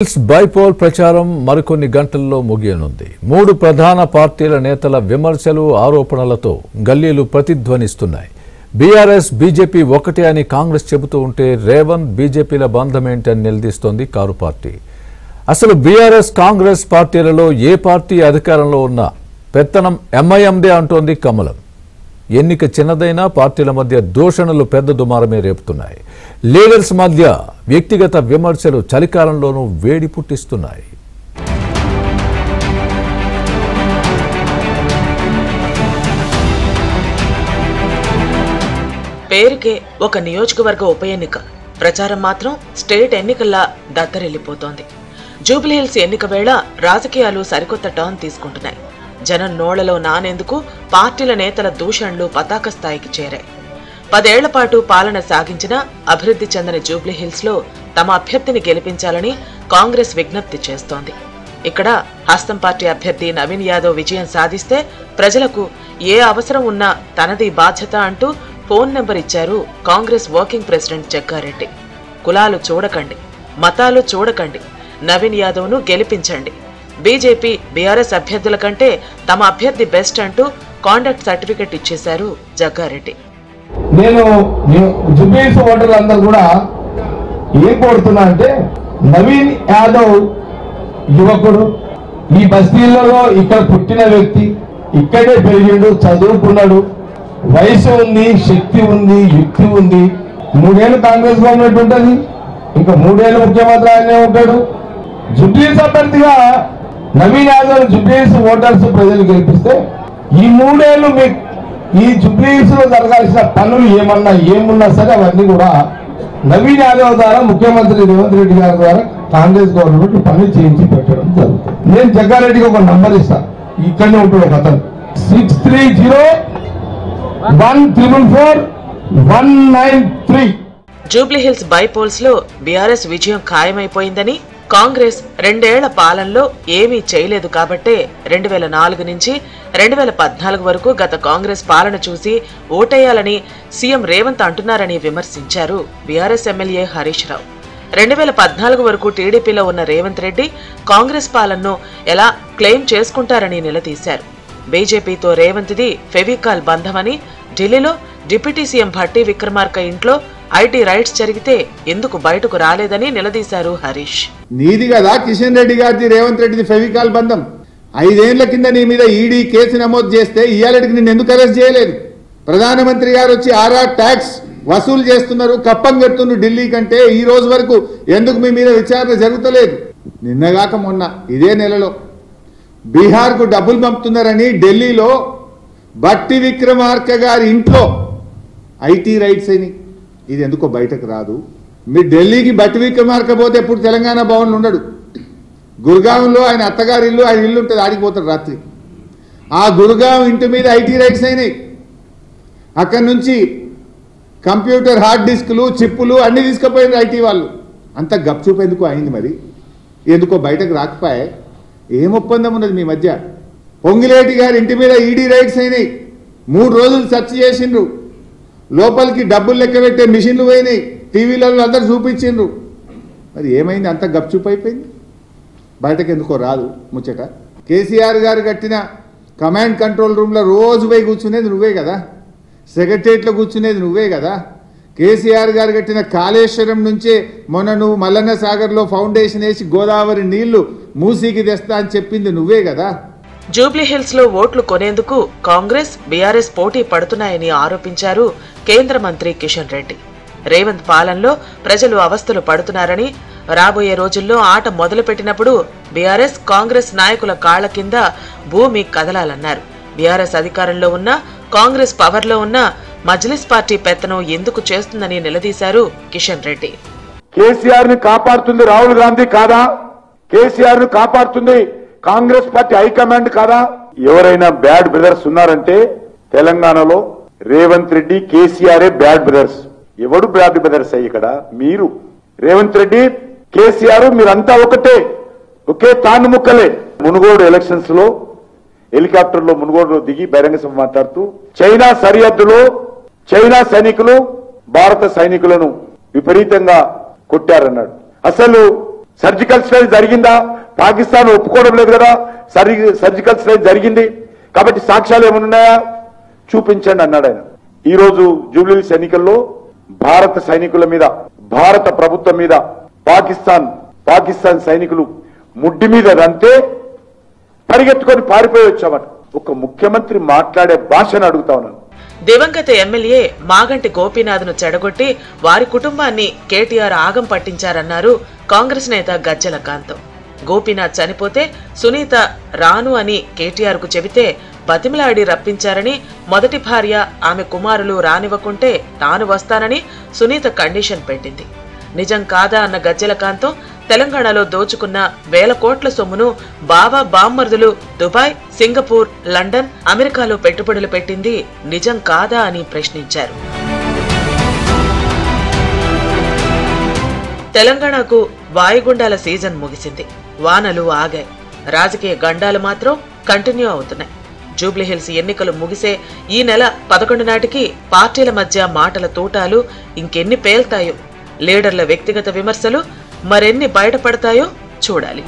Bypoll ప్రచారం మరికొన్ని గంటల్లో ముగియనుంది. మూడు ప్రధాన పార్టీల నేతల విమర్శలు ఆరోపణలతో గల్లీలు ప్రతిధ్వనిస్తున్నాయి. బీఆర్ఎస్ బీజేపీ ఒకటే అని కాంగ్రెస్ చెబుతూ ఉంటే రేవంత్ బీజేపీల బంధమేంటని నిలదీస్తోంది కారు పార్టీ. అసలు బీఆర్ఎస్ కాంగ్రెస్ పార్టీలలో ఏ పార్టీ అధికారంలో ఉన్నా పెత్తనం ఎంఐఎందే అంటోంది కమలం. ఎన్నిక చిన్నదైనా పార్టీల మధ్య దూషణలు పెద్ద దుమారమే రేపుతున్నాయి. లీడర్స్ మధ్య వ్యక్తిగత విమర్శలు చలికాలంలోనూ వేడి పుట్టిస్తున్నాయి. పేరుకే ఒక నియోజకవర్గ ఉప ఎన్నిక, ప్రచారం మాత్రం స్టేట్ ఎన్నికల్లా దద్దరిల్లిపోతోంది. జూబ్లీహిల్స్ ఎన్నిక వేళ రాజకీయాలు సరికొత్త టర్న్ తీసుకుంటున్నాయి. జనం నోళ్లలో నానేందుకు పార్టీల నేతల దూషణలు పతాక స్థాయికి చేరాయి. 10 ఏళ్ల పాటు పాలన సాగించిన అభివృద్ధి చెందిన జూబ్లీహిల్స్ లో తమ అభ్యర్థిని గెలిపించాలని కాంగ్రెస్ విజ్ఞప్తి చేస్తోంది. ఇక్కడ హస్తం పార్టీ అభ్యర్థి నవీన్ యాదవ్ విజయం సాధిస్తే ప్రజలకు ఏ అవసరం ఉన్నా తనది బాధ్యత అంటూ ఫోన్ నెంబర్ ఇచ్చారు కాంగ్రెస్ వర్కింగ్ ప్రెసిడెంట్ జగ్గారెడ్డి. కులాలు చూడకండి, మతాలు చూడకండి, నవీన్ యాదవ్ ను గెలిపించండి. బీజేపీ బీఆర్ఎస్ అభ్యర్థుల కంటే తమ అభ్యర్థి బెస్ట్ అంటూ కాండక్ట్ సర్టిఫికెట్ ఇచ్చేశారు జగ్గారెడ్డి. నేను జూబ్లీహిల్స్ ఓటర్లందరూ కూడా ఏం కోరుతున్నా అంటే, నవీన్ యాదవ్ యువకుడు, ఈ బస్తీలలో ఇక్కడ పుట్టిన వ్యక్తి, ఇక్కడే పెరిగిండు, చదువుకున్నాడు, వయసు ఉంది, శక్తి ఉంది, యుక్తి ఉంది. 3 ఏళ్ళు కాంగ్రెస్ గవర్నమెంట్ ఉంటుంది, ఇంకా 3 ఏళ్ళు ముఖ్యమంత్రి ఆయనే ఉంటాడు. జూబ్లీహిల్స్ అభ్యర్థిగా నవీన్ యాదవ్ జూబ్లీహిల్స్ ఓటర్స్ ప్రజలు గెలిపిస్తే ఈ 3 ఏళ్ళు మీకు ఈ జూబ్లీహిల్స్ లో జరగాల్సిన పనులు ఏమున్నా సరే అవన్నీ కూడా నవీన్ యాదవ్ ద్వారా ముఖ్యమంత్రి రేవంత్ రెడ్డి గారి ద్వారా కాంగ్రెస్ గవర్నమెంట్ పనులు చేయించి పెట్టడం జరుగుతుంది. నేను జగ్గారెడ్డికి ఒక నంబర్ ఇస్తాను, ఇక్కడనే ఉంటుంది ఒక అతను, 6301444193. జూబ్లీహిల్స్ బైపోల్స్ లో బీఆర్ఎస్ విజయం ఖాయమైపోయిందని, కాంగ్రెస్ 2 ఏళ్ల పాలనలో ఏమీ చేయలేదు కాబట్టే 2004 నుంచి 2014 వరకు గత కాంగ్రెస్ పాలన చూసి ఓటేయాలని సీఎం రేవంత్ అంటున్నారని విమర్శించారు బీఆర్ఎస్ ఎమ్మెల్యే హరీష్ రావు. 2014 వరకు టీడీపీలో ఉన్న రేవంత్ రెడ్డి కాంగ్రెస్ పాలనను ఎలా క్లెయిమ్ చేసుకుంటారని నిలదీశారు. బీజేపీతో రేవంత్ది ఫెవికాల్ బంధమని, ఢిల్లీలో డిప్యూటీ సీఎం భట్టి విక్రమార్క ఇంట్లో ఐటీ రైట్స్ జరిగితే ఎందుకు బయటకు రాలేదని నిలదీశారు హరీష్. నీది కదా కిషన్ రెడ్డి గారిది రేవంత్ రెడ్డిది ఫెవికాల్ బంధం. 5 ఏళ్ల కింద నీ మీద ఈడీ కేసు నమోదు చేస్తే ఇయ్యాలటికి నిన్ను ఎందుకు అరెస్ట్ చేయలేదు? ప్రధానమంత్రి గారు వచ్చి ఆర్ఆర్ ట్యాక్స్ వసూలు చేస్తున్నారు, కప్పం కడుతున్నారు ఢిల్లీ కంటే, ఈ రోజు వరకు ఎందుకు మీ మీద విచారణ జరుగుతలేదు? నిన్నగాక మొన్న ఇదే నెలలో బీహార్కు డబ్బులు పంపుతున్నారని ఢిల్లీలో భట్టి విక్రమార్క గారి ఇంట్లో ఐటీ రైట్స్ అయినాయి. ఇది ఎందుకో బయటకు రాదు. మీరు ఢిల్లీకి భట్టి విక్రమార్క పోతే ఎప్పుడు తెలంగాణ భవన్లో ఉండడు. గురుగాంలో ఆయన అత్తగారి ఇల్లు, ఆయన ఇల్లు ఉంటుంది, ఆడిపోతాడు రాత్రి. ఆ గురుగాం ఇంటి మీద ఐటీ రైట్స్ అయినాయి. అక్కడి నుంచి కంప్యూటర్ హార్డ్ డిస్కులు, చిప్పులు అన్నీ తీసుకుపోయింది ఐటీ వాళ్ళు. అంత గప్చూపు ఎందుకు అయింది? మరి ఎందుకో బయటకు రాకపోయే? ఏం ఒప్పందం ఉన్నది మీ మధ్య? పొంగిలేటి గారి ఇంటి మీద ఈడీ రైట్స్ అయినాయి. 3 రోజులు సెర్చ్ చేసిండ్రు, లోపలికి డబ్బులు లెక్క పెట్టే మిషన్లు పోయినాయి, టీవీలలో అందరు చూపించిండ్రు. మరి ఏమైంది? అంత గప్చూప్ అయిపోయింది, బయటకు ఎందుకో రాదు ముచ్చట. కేసీఆర్ గారు కట్టిన కమాండ్ కంట్రోల్ రూమ్లో రోజు పోయి కూర్చునేది నువ్వే కదా, సెక్రటరియట్లో కూర్చునేది నువ్వే కదా. కేసీఆర్ గారు కట్టిన కాళేశ్వరం నుంచే మొన్న నువ్వు మల్లన్న సాగర్లో ఫౌండేషన్ వేసి గోదావరి నీళ్లు మూసీకి తెస్తా అని చెప్పింది నువ్వే కదా. జూబ్లీహిల్స్ లో ఓట్లు కొనేందుకు కాంగ్రెస్ బీఆర్ఎస్ పోటీ పడుతున్నాయని ఆరోపించారు కేంద్ర మంత్రి కిషన్ రెడ్డి. రేవంత్ పాలనలో ప్రజలు అవస్థలు పడుతున్నారని, రాబోయే రోజుల్లో ఆట మొదలుపెట్టినప్పుడు బీఆర్ఎస్ కాంగ్రెస్ నాయకుల కాళ్ల కింద భూమి కదలాలన్నారు. బీఆర్ఎస్ అధికారంలో ఉన్న, కాంగ్రెస్ పవర్లో ఉన్న మజ్లిస్ పార్టీ పెత్తనం ఎందుకు చేస్తుందని నిలదీశారు కిషన్ రెడ్డి. కేసీఆర్ ని కాపాడుతుంది రాహుల్ గాంధీ కాదా? కేసీఆర్ ని కాపాడుతుంది కాంగ్రెస్ పార్టీ హైకమాండ్ కాదా? ఎవరైనా బ్యాడ్ బ్రదర్స్ ఉన్నారంటే తెలంగాణలో రేవంత్ రెడ్డి, కేసీఆర్ బ్యాడ్ బ్రదర్స్. ఎవడు బ్యాడ్ బ్రదర్స్ అయ్యి ఇక్కడ? మీరు, రేవంత్ రెడ్డి, కేసీఆర్, మీరంతా ఒకటే, ఒకే తాను ముక్కలే. మునుగోడు ఎలక్షన్స్ లో హెలికాప్టర్ లో మునుగోడులో దిగి బహిరంగ సభ మాట్లాడుతూ చైనా సరిహద్దులో చైనా సైనికులు భారత సైనికులను విపరీతంగా కొట్టారన్నాడు. అసలు సర్జికల్ స్ట్రైక్ జరిగిందా? పాకిస్తాన్ ఒప్పుకోవడం లేదు కదా సర్జికల్ స్ట్రైక్ జరిగింది, కాబట్టి సాక్ష్యాలు ఏమన్నాయా చూపించండి అన్నాడు ఆయన. ఈ రోజు జూబ్లీహిల్స్ ఎన్నికల్లో భారత సైనికుల మీద, భారత ప్రభుత్వం మీద పాకిస్తాన్ సైనికులు ముడ్డి మీద రంతే పరిగెత్తుకొని పారిపోయి వచ్చామట. ఒక ముఖ్యమంత్రి మాట్లాడే భాషను అడుగుతా ఉన్నాను. దివంగత ఎమ్మెల్యే మాగంటి గోపీనాథ్ను చెడగొట్టి వారి కుటుంబాన్ని కేటీఆర్ ఆగం పట్టించారన్నారు కాంగ్రెస్ నేత గజ్జల కాంతం. గోపీనాథ్ చనిపోతే సునీత రాను అని కేటీఆర్ కు చెబితే బతిమిలాడి రప్పించారని, మొదటి భార్య ఆమె కుమారులు రానివ్వకుంటే తాను వస్తానని సునీత కండిషన్ పెట్టింది. నిజం కాదా అన్న గజ్జల కాంతం తెలంగాణలో దోచుకున్న వేల కోట్ల సొమ్మును బాబా బామ్మర్దులు దుబాయ్, సింగపూర్, లండన్, అమెరికాలో పెట్టుబడులు పెట్టింది నిజం కాదా అని ప్రశ్నించారు. తెలంగాణకు వాయుగుండాల సీజన్ ముగిసింది. వానలు ఆగాయి. రాజకీయ గండాలు మాత్రం కంటిన్యూ అవుతున్నాయి. జూబ్లీహిల్స్ ఎన్నికలు ముగిసే ఈ నెల 11 నాటికి పార్టీల మధ్య మాటల తూటాలు ఇంకెన్ని పేల్తాయో, లీడర్ల వ్యక్తిగత విమర్శలు మరెన్ని బయటపడతాయో చూడాలి.